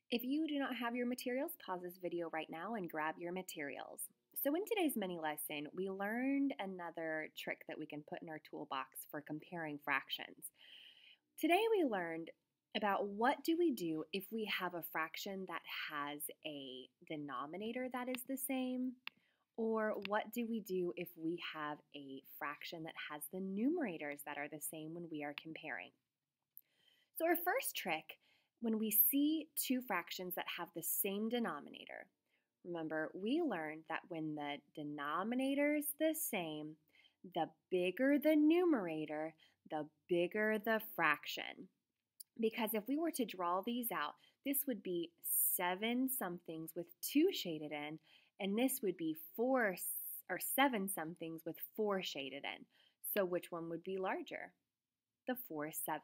If you do not have your materials, pause this video right now and grab your materials. So in today's mini lesson, we learned another trick that we can put in our toolbox for comparing fractions. Today we learned about what do we do if we have a fraction that has a denominator that is the same, or what do we do if we have a fraction that has the numerators that are the same when we are comparing. So our first trick, when we see two fractions that have the same denominator, remember we learned that when the denominator is the same, the bigger the numerator, the bigger the fraction. Because if we were to draw these out, this would be 7 somethings with 2 shaded in, and this would be 7 somethings with 4 shaded in. So which one would be larger? The 4 sevens.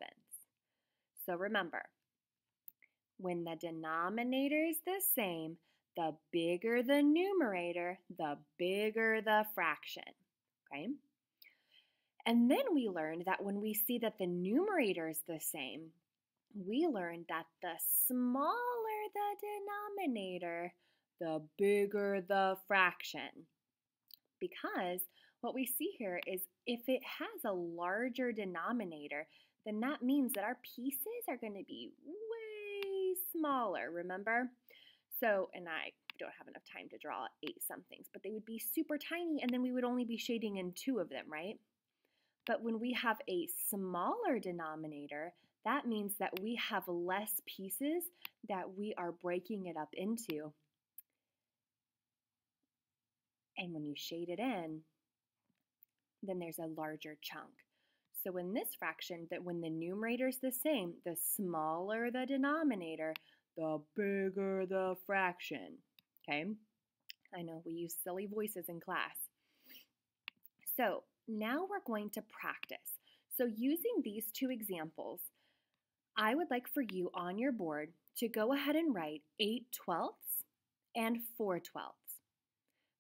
So remember, when the denominator is the same, the bigger the numerator, the bigger the fraction, okay? And then we learned that when we see that the numerator is the same, we learned that the smaller the denominator, the bigger the fraction. Because what we see here is if it has a larger denominator, then that means that our pieces are going to be way smaller, remember? So, and I don't have enough time to draw 8 somethings, but they would be super tiny and then we would only be shading in 2 of them, right? But when we have a smaller denominator, that means that we have less pieces that we are breaking it up into. And when you shade it in, then there's a larger chunk. So in this fraction, that when the numerator is the same, the smaller the denominator, the bigger the fraction, okay? I know we use silly voices in class. So now we're going to practice. So using these two examples, I would like for you on your board to go ahead and write 8/12 and 4/12.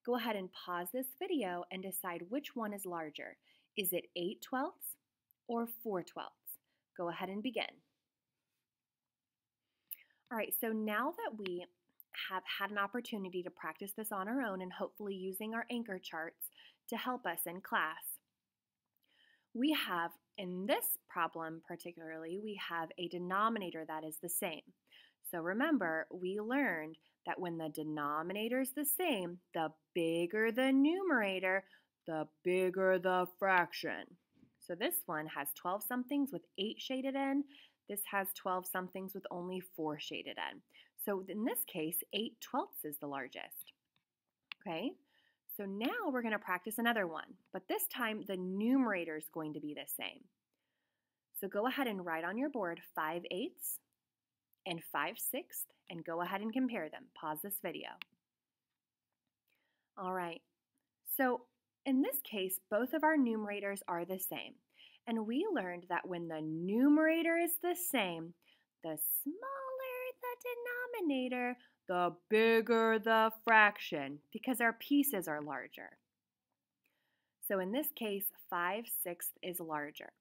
Go ahead and pause this video and decide which one is larger. Is it 8/12 or 4/12? Go ahead and begin. All right, so now that we have had an opportunity to practice this on our own and hopefully using our anchor charts to help us in class, we have, in this problem particularly, we have a denominator that is the same. So remember, we learned that when the denominator is the same, the bigger the numerator, the bigger the fraction. So this one has 12 somethings with 8 shaded in. This has 12 somethings with only 4 shaded in. So in this case, 8/12 is the largest. Okay, so now we're going to practice another one, but this time the numerator is going to be the same. So go ahead and write on your board 5/8 and 5/6 and go ahead and compare them. Pause this video. All right, so in this case, both of our numerators are the same. And we learned that when the numerator is the same, the smaller the denominator, the bigger the fraction, because our pieces are larger. So in this case, 5/6 is larger.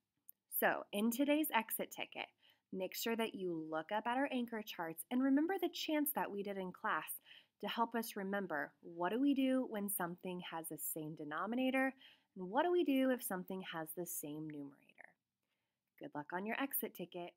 So in today's exit ticket, make sure that you look up at our anchor charts and remember the chants that we did in class to help us remember what do we do when something has the same denominator and what do we do if something has the same numerator. Good luck on your exit ticket.